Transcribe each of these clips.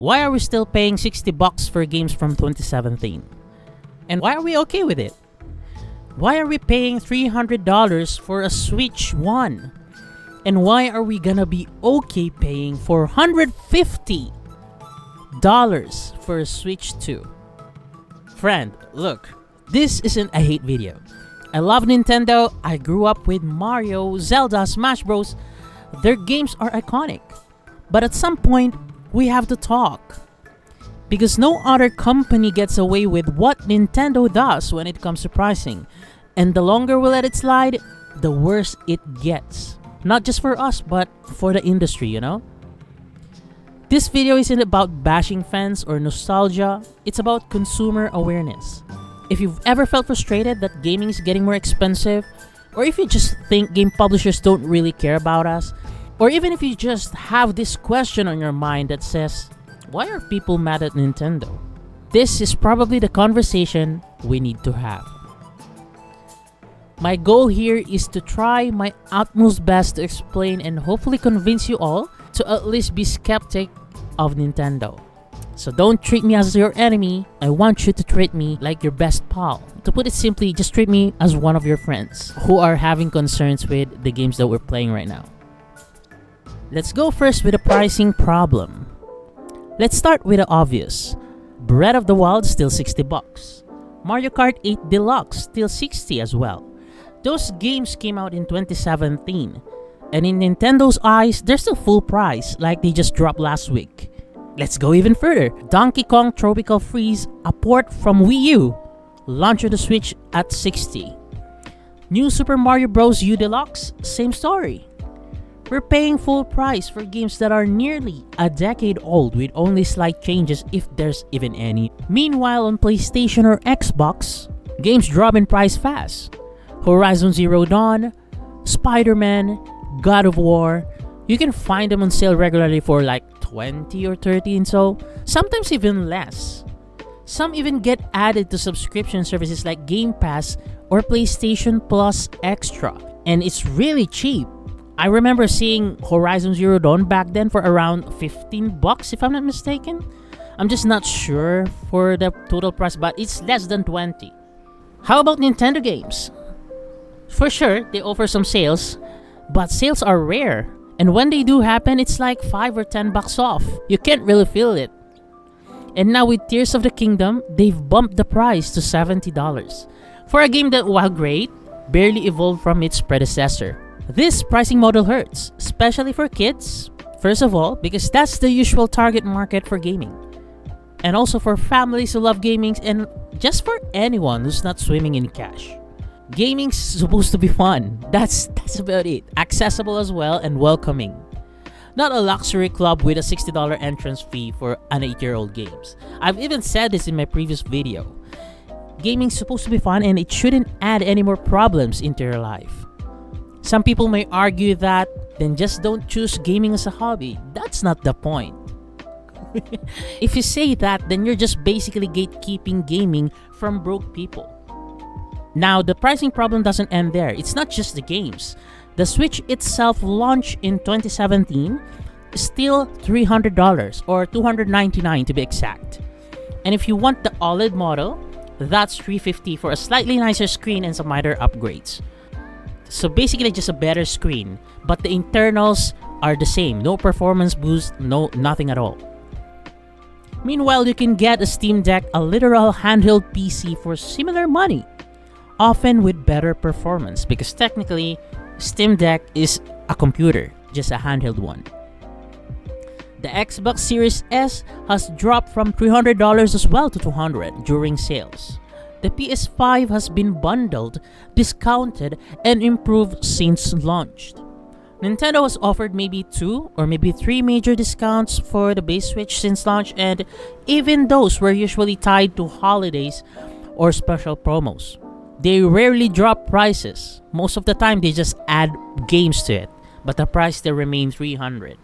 Why are we still paying $60 for games from 2017? And why are we okay with it? Why are we paying $300 for a Switch 1? And why are we gonna be okay paying $450 for a Switch 2? Friend, look, this isn't a hate video. I love Nintendo. I grew up with Mario, Zelda, Smash Bros. Their games are iconic. But at some point, we have to talk. Because no other company gets away with what Nintendo does when it comes to pricing. And the longer we let it slide, the worse it gets. Not just for us, but for the industry, you know? This video isn't about bashing fans or nostalgia. It's about consumer awareness. If you've ever felt frustrated that gaming is getting more expensive, or if you just think game publishers don't really care about us, or even if you just have this question on your mind that says, why are people mad at Nintendo? This is probably the conversation we need to have. My goal here is to try my utmost best to explain and hopefully convince you all to at least be skeptic of Nintendo. So don't treat me as your enemy. I want you to treat me like your best pal. To put it simply, just treat me as one of your friends who are having concerns with the games that we're playing right now. Let's go first with the pricing problem. Let's start with the obvious. Breath of the Wild still $60. Mario Kart 8 Deluxe still $60 as well. Those games came out in 2017. And in Nintendo's eyes, they're still full price, like they just dropped last week. Let's go even further. Donkey Kong Tropical Freeze, a port from Wii U, launched on the Switch at $60. New Super Mario Bros. U Deluxe, same story. We're paying full price for games that are nearly a decade old with only slight changes if there's even any. Meanwhile, on PlayStation or Xbox, games drop in price fast. Horizon Zero Dawn, Spider-Man, God of War, you can find them on sale regularly for like 20 or 30 and so, sometimes even less. Some even get added to subscription services like Game Pass or PlayStation Plus Extra, and it's really cheap. I remember seeing Horizon Zero Dawn back then for around $15 if I'm not mistaken. I'm just not sure for the total price, but it's less than 20. How about Nintendo games? For sure, they offer some sales, but sales are rare. And when they do happen, it's like $5 or $10 off. You can't really feel it. And now with Tears of the Kingdom, they've bumped the price to $70. For a game that, while great, barely evolved from its predecessor. This pricing model hurts, especially for kids, first of all, because that's the usual target market for gaming. And also for families who love gaming, and just for anyone who's not swimming in cash. Gaming's supposed to be fun. That's about it. Accessible as well and welcoming. Not a luxury club with a $60 entrance fee for an 8-year-old games. I've even said this in my previous video. Gaming's supposed to be fun and it shouldn't add any more problems into your life. Some people may argue that, then just don't choose gaming as a hobby. That's not the point. If you say that, then you're just basically gatekeeping gaming from broke people. Now, the pricing problem doesn't end there. It's not just the games. The Switch itself launched in 2017, still $300 or $299 to be exact. And if you want the OLED model, that's $350 for a slightly nicer screen and some minor upgrades. So basically just a better screen, but the internals are the same. No performance boost, nothing at all. Meanwhile, you can get a Steam Deck, a literal handheld PC for similar money, often with better performance because technically, Steam Deck is a computer, just a handheld one. The Xbox Series S has dropped from $300 as well to $200 during sales. The PS5 has been bundled, discounted, and improved since launched. Nintendo has offered maybe 2 or maybe 3 major discounts for the base Switch since launch, and even those were usually tied to holidays or special promos. They rarely drop prices. Most of the time they just add games to it, but the price still remains $300.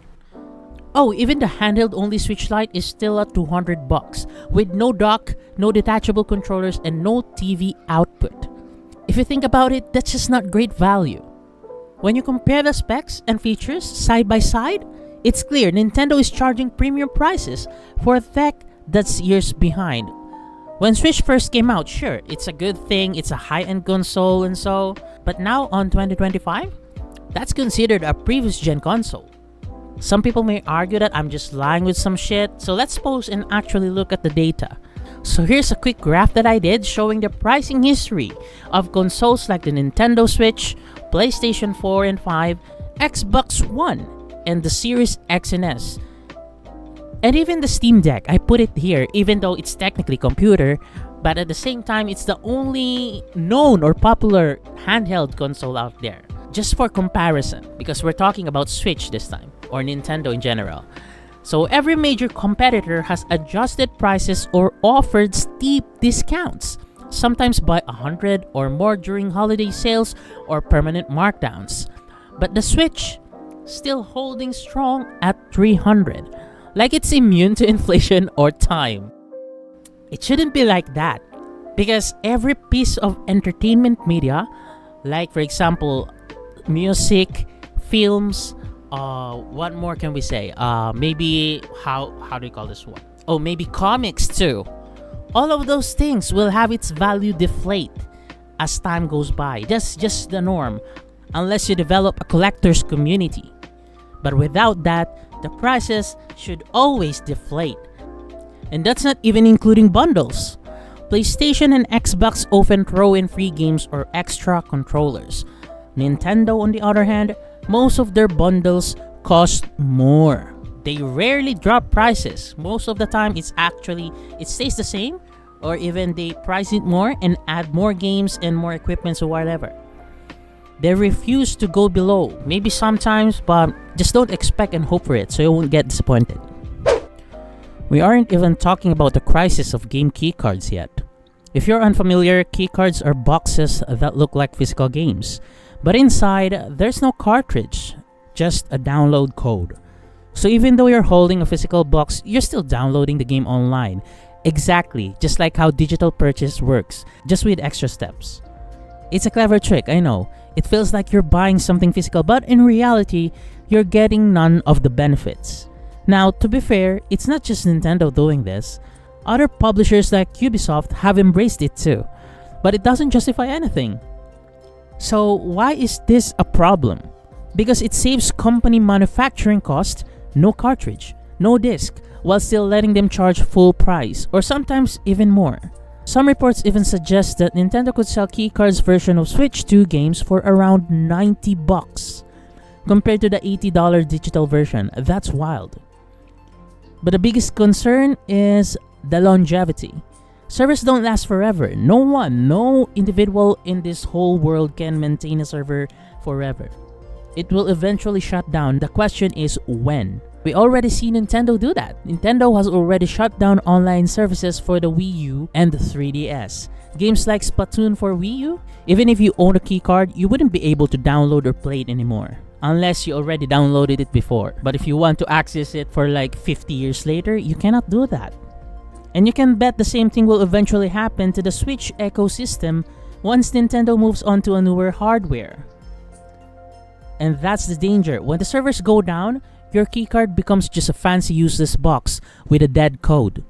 Oh, even the handheld-only Switch Lite is still at $200 with no dock, no detachable controllers, and no TV output. If you think about it, that's just not great value. When you compare the specs and features side by side, It's clear Nintendo is charging premium prices for a tech that's years behind. When Switch first came out, sure, it's a good thing, it's a high-end console and so, but now on 2025, that's considered a previous gen console. Some people may argue that I'm just lying with some shit, so let's pause and actually look at the data. So here's a quick graph that I did showing the pricing history of consoles like the Nintendo Switch, PlayStation 4 and 5, Xbox One, and the Series X and S. And even the Steam Deck, I put it here even though it's technically computer, but at the same time it's the only known or popular handheld console out there. Just for comparison, because we're talking about Switch this time, or Nintendo in general. So every major competitor has adjusted prices or offered steep discounts, sometimes by 100 or more during holiday sales or permanent markdowns. But the Switch still holding strong at 300, like it's immune to inflation or time. It shouldn't be like that, because every piece of entertainment media, like for example, music, films, what more can we say? Maybe how do you call this one? Oh, maybe comics too. All of those things will have its value deflate as time goes by. That's just the norm, unless you develop a collector's community. But without that, the prices should always deflate. And that's not even including bundles. PlayStation and Xbox often throw in free games or extra controllers. Nintendo, on the other hand, most of their bundles cost more. They rarely drop prices. Most of the time, it stays the same, or even they price it more and add more games and more equipment or whatever. They refuse to go below. Maybe sometimes, but just don't expect and hope for it so you won't get disappointed. We aren't even talking about the crisis of game keycards yet. If you're unfamiliar, keycards are boxes that look like physical games. But inside, there's no cartridge, just a download code. So even though you're holding a physical box, you're still downloading the game online. Exactly, just like how digital purchase works, just with extra steps. It's a clever trick, I know. It feels like you're buying something physical, but in reality, you're getting none of the benefits. Now, to be fair, it's not just Nintendo doing this. Other publishers like Ubisoft have embraced it too. But it doesn't justify anything. So why is this a problem? Because it saves company manufacturing cost, no cartridge, no disc, while still letting them charge full price, or sometimes even more. Some reports even suggest that Nintendo could sell keycards version of Switch 2 games for around $90 compared to the $80 digital version. That's wild. But the biggest concern is the longevity. Servers don't last forever. No individual in this whole world can maintain a server forever. It will eventually shut down. The question is when. We already see Nintendo do that. Nintendo has already shut down online services for the Wii U and the 3DS. Games like Splatoon for Wii U, even if you own a keycard, you wouldn't be able to download or play it anymore. Unless you already downloaded it before. But if you want to access it for like 50 years later, you cannot do that. And you can bet the same thing will eventually happen to the Switch ecosystem once Nintendo moves on to a newer hardware. And that's the danger. When the servers go down, your keycard becomes just a fancy useless box with a dead code.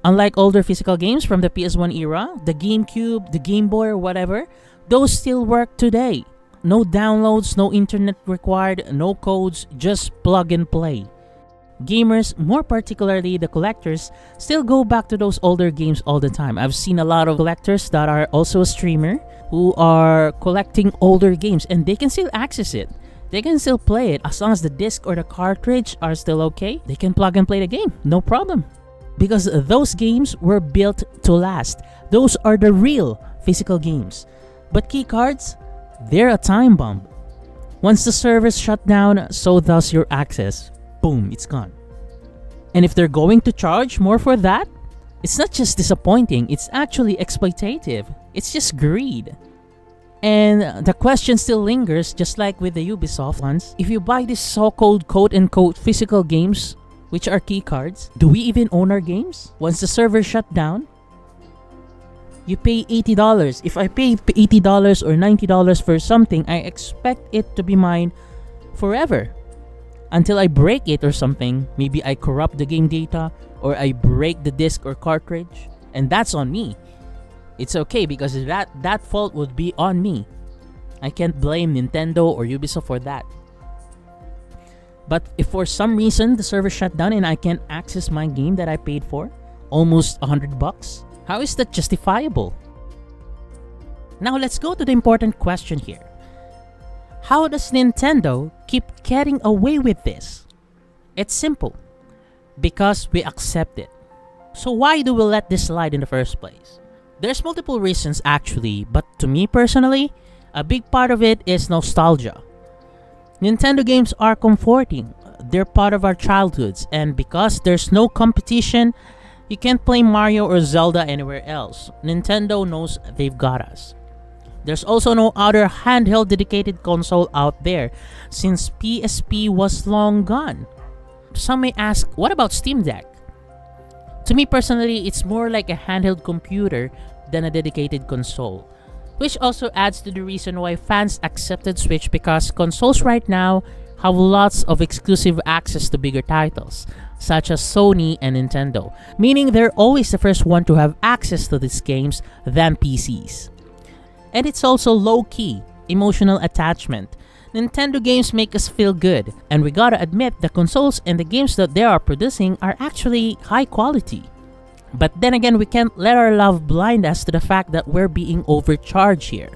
Unlike older physical games from the PS1 era, the GameCube, the Game Boy or whatever, those still work today. No downloads, no internet required, no codes, just plug and play. Gamers, more particularly the collectors, still go back to those older games all the time. I've seen a lot of collectors that are also a streamer who are collecting older games and they can still access it. They can still play it as long as the disc or the cartridge are still okay. They can plug and play the game, no problem. Because those games were built to last. Those are the real physical games. But keycards, they're a time bomb. Once the servers shut down, so does your access. Boom, it's gone. And if they're going to charge more for that, it's not just disappointing, it's actually exploitative. It's just greed. And the question still lingers, just like with the Ubisoft ones. If you buy these so-called quote-unquote physical games, which are keycards, do we even own our games? Once the server shut down, you pay $80. If I pay $80 or $90 for something, I expect it to be mine forever. until I break it or something. Maybe I corrupt the game data or I break the disc or cartridge, and that's on me. It's okay because that fault would be on me. I can't blame Nintendo or Ubisoft for that. But if for some reason the server shut down and I can't access my game that I paid for, almost $100, how is that justifiable? Now let's go to the important question here. How does Nintendo keep getting away with this? It's simple. Because we accept it. So why do we let this slide in the first place? There's multiple reasons actually, but to me personally, a big part of it is nostalgia. Nintendo games are comforting. They're part of our childhoods, and because there's no competition, you can't play Mario or Zelda anywhere else. Nintendo knows they've got us. There's also no other handheld dedicated console out there since PSP was long gone. Some may ask, what about Steam Deck? To me personally, it's more like a handheld computer than a dedicated console, which also adds to the reason why fans accepted Switch, because consoles right now have lots of exclusive access to bigger titles, such as Sony and Nintendo, meaning they're always the first one to have access to these games than PCs. And it's also low-key, emotional attachment. Nintendo games make us feel good, and we gotta admit the consoles and the games that they are producing are actually high quality. But then again, we can't let our love blind us to the fact that we're being overcharged here.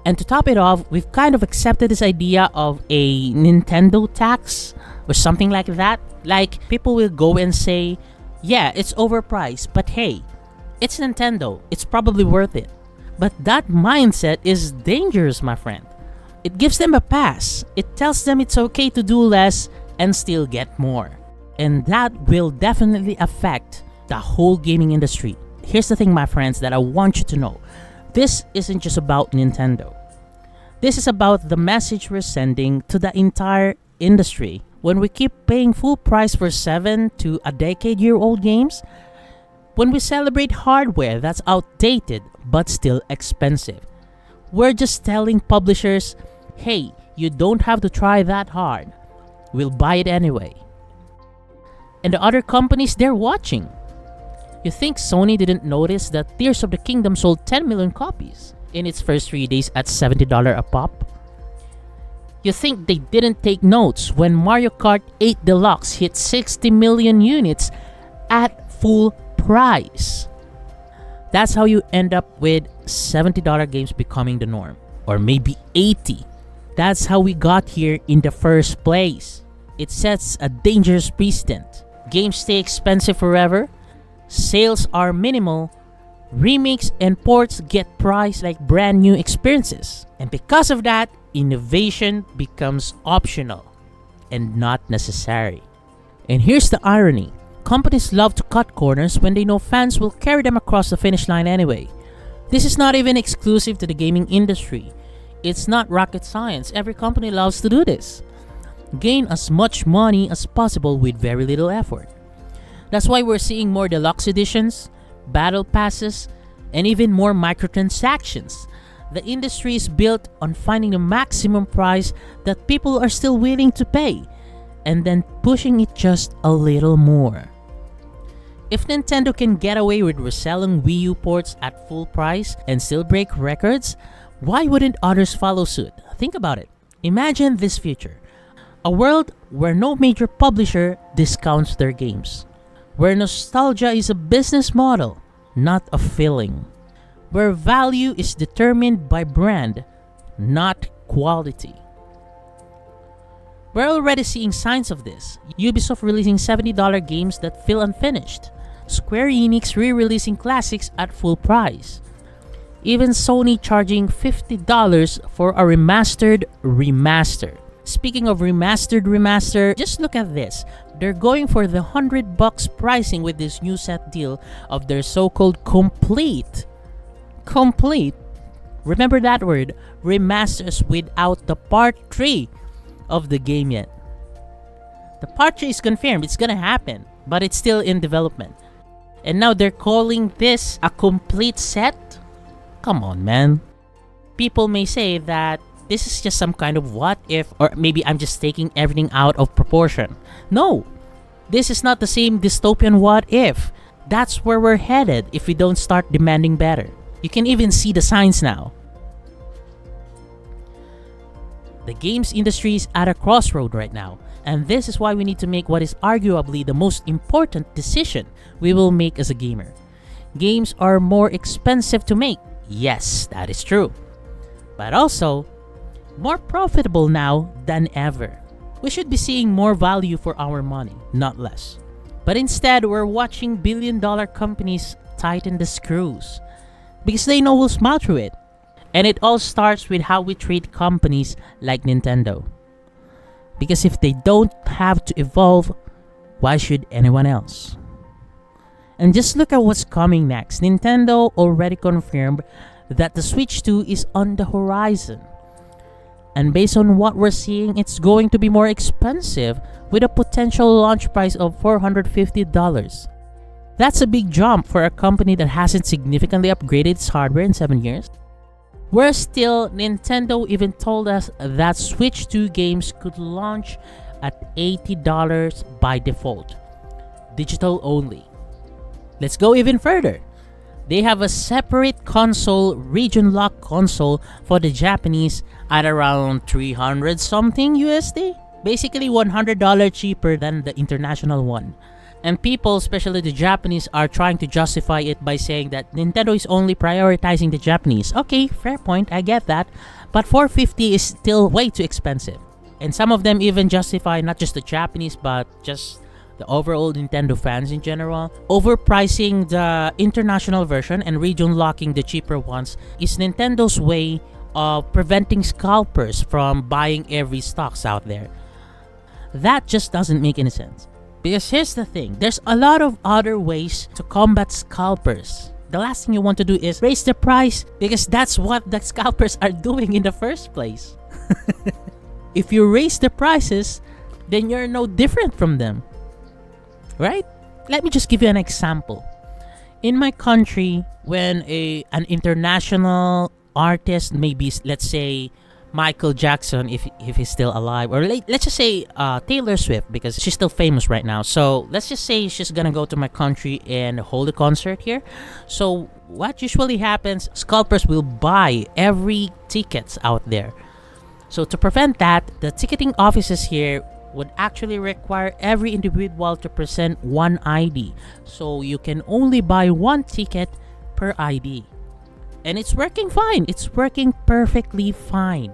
And to top it off, we've kind of accepted this idea of a Nintendo tax or something like that. Like, people will go and say, yeah, it's overpriced, but hey, it's Nintendo, it's probably worth it. But that mindset is dangerous, my friend. It gives them a pass. It tells them it's okay to do less and still get more. And that will definitely affect the whole gaming industry. Here's the thing, my friends, that I want you to know. This isn't just about Nintendo. This is about the message we're sending to the entire industry. When we keep paying full price for 7 to a decade-year-old games, when we celebrate hardware that's outdated but still expensive, we're just telling publishers, hey, you don't have to try that hard. We'll buy it anyway. And the other companies, they're watching. You think Sony didn't notice that Tears of the Kingdom sold 10 million copies in its first 3 days at $70 a pop? You think they didn't take notes when Mario Kart 8 Deluxe hit 60 million units at full price? That's how you end up with $70 games becoming the norm, or maybe $80. That's how we got here in the first place. It sets a dangerous precedent. Games stay expensive forever, sales are minimal, remakes and ports get priced like brand new experiences. And because of that, innovation becomes optional and not necessary. And here's the irony. Companies love to cut corners when they know fans will carry them across the finish line anyway. This is not even exclusive to the gaming industry. It's not rocket science. Every company loves to do this. Gain as much money as possible with very little effort. That's why we're seeing more deluxe editions, battle passes, and even more microtransactions. The industry is built on finding the maximum price that people are still willing to pay, and then pushing it just a little more. If Nintendo can get away with reselling Wii U ports at full price and still break records, why wouldn't others follow suit? Think about it. Imagine this future. A world where no major publisher discounts their games. Where nostalgia is a business model, not a feeling. Where value is determined by brand, not quality. We're already seeing signs of this. Ubisoft releasing $70 games that feel unfinished. Square Enix re-releasing classics at full price. Even Sony charging $50 for a remastered remaster. Speaking of remaster, just look at this. They're going for the $100 pricing with this new set deal of their so-called complete, remember that word, remasters without the part 3 of the game yet. The part 3 is confirmed, it's gonna happen, but it's still in development. And now they're calling this a complete set? Come on, man. People may say that this is just some kind of what if, or maybe I'm just taking everything out of proportion. No, this is not the same dystopian what if. That's where we're headed if we don't start demanding better. You can even see the signs now. The games industry is at a crossroad right now, and this is why we need to make what is arguably the most important decision we will make as a gamer. Games are more expensive to make. Yes, that is true. But also, more profitable now than ever. We should be seeing more value for our money, not less. But instead, we're watching billion-dollar companies tighten the screws because they know we'll smile through it. And it all starts with how we treat companies like Nintendo. Because if they don't have to evolve, why should anyone else? And just look at what's coming next. Nintendo already confirmed that the Switch 2 is on the horizon. And based on what we're seeing, it's going to be more expensive with a potential launch price of $450. That's a big jump for a company that hasn't significantly upgraded its hardware in 7 years. Whereas still, Nintendo even told us that Switch 2 games could launch at $80 by default. Digital only. Let's go even further. They have a separate console, region lock console for the Japanese at around 300 something USD. Basically $100 cheaper than the international one. And people, especially the Japanese, are trying to justify it by saying that Nintendo is only prioritizing the Japanese. Okay, fair point, I get that. But $450 is still way too expensive. And some of them even justify not just the Japanese, but just the overall Nintendo fans in general. Overpricing the international version and region locking the cheaper ones is Nintendo's way of preventing scalpers from buying every stocks out there. That just doesn't make any sense. Because here's the thing, there's a lot of other ways to combat scalpers. The last thing you want to do is raise the price because that's what the scalpers are doing in the first place. If you raise the prices, then you're no different from them. Right? Let me just give you an example. In my country, when an international artist, maybe let's say Michael Jackson, if he's still alive, or let's just say Taylor Swift, because she's still famous right now. So let's just say she's gonna go to my country and hold a concert here. So what usually happens, scalpers will buy every tickets out there. So to prevent that, the ticketing offices here would actually require every individual to present one ID. So you can only buy one ticket per ID. And it's working fine. It's working perfectly fine.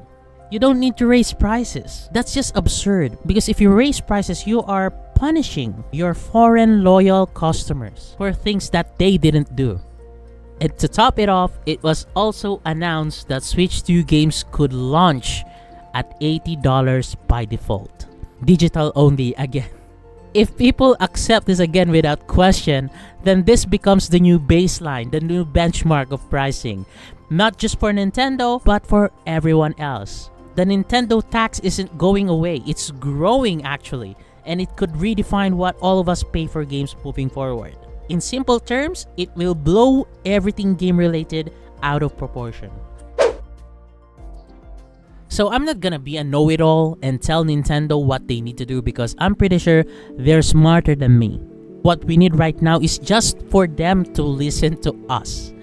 You don't need to raise prices. That's just absurd. Because if you raise prices, you are punishing your foreign loyal customers for things that they didn't do. And to top it off, it was also announced that Switch 2 games could launch at $80 by default. Digital only again. If people accept this again without question, then this becomes the new baseline, the new benchmark of pricing. Not just for Nintendo, but for everyone else. The Nintendo tax isn't going away, it's growing actually, and it could redefine what all of us pay for games moving forward. In simple terms, it will blow everything game related out of proportion. So I'm not gonna be a know-it-all and tell Nintendo what they need to do because I'm pretty sure they're smarter than me. What we need right now is just for them to listen to us.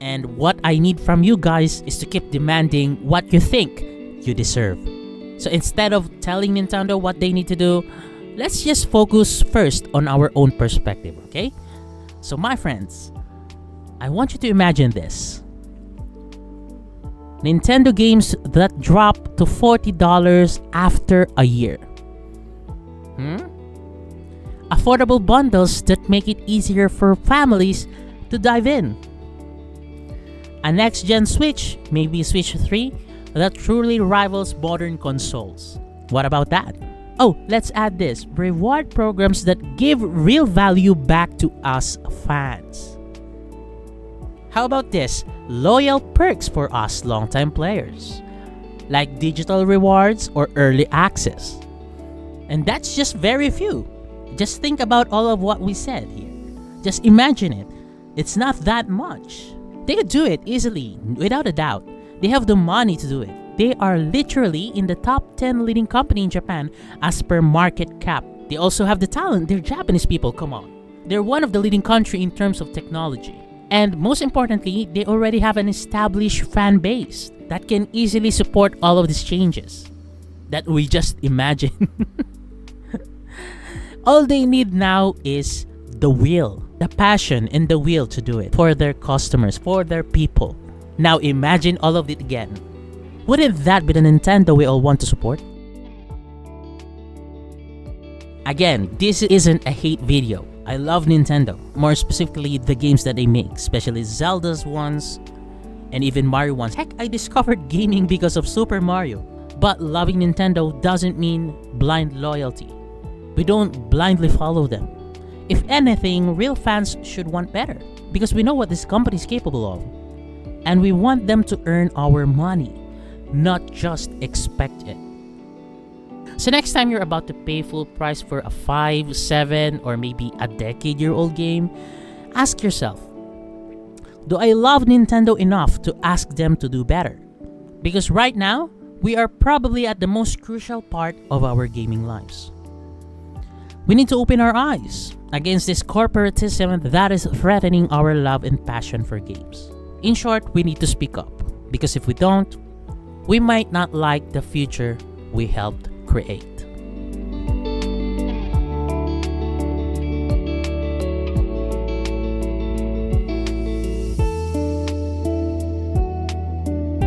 And what I need from you guys is to keep demanding what you think you deserve. So instead of telling Nintendo what they need to do, let's just focus first on our own perspective, okay? So my friends, I want you to imagine this. Nintendo games that drop to $40 after a year. Affordable bundles that make it easier for families to dive in. A next-gen Switch, maybe Switch 3, that truly rivals modern consoles. What about that? Oh, let's add this. Reward programs that give real value back to us fans. How about this? Loyal perks for us longtime players, like digital rewards or early access. And that's just very few. Just think about all of what we said here. Just imagine it. It's not that much. They could do it easily, without a doubt. They have the money to do it. They are literally in the top 10 leading company in Japan as per market cap. They also have the talent. They're Japanese people, come on. They're one of the leading country in terms of technology. And most importantly, they already have an established fan base that can easily support all of these changes that we just imagine. All they need now is the will, the passion and the will to do it for their customers, for their people. Now imagine all of it again. Wouldn't that be the Nintendo we all want to support? Again, this isn't a hate video. I love Nintendo, more specifically the games that they make, especially Zelda's ones and even Mario ones. Heck, I discovered gaming because of Super Mario. But loving Nintendo doesn't mean blind loyalty. We don't blindly follow them. If anything, real fans should want better because we know what this company is capable of. And we want them to earn our money, not just expect it. So next time you're about to pay full price for a 5, 7, or maybe a decade-year-old game, ask yourself, do I love Nintendo enough to ask them to do better? Because right now, we are probably at the most crucial part of our gaming lives. We need to open our eyes against this corporatism that is threatening our love and passion for games. In short, we need to speak up, because if we don't, we might not like the future we helped create.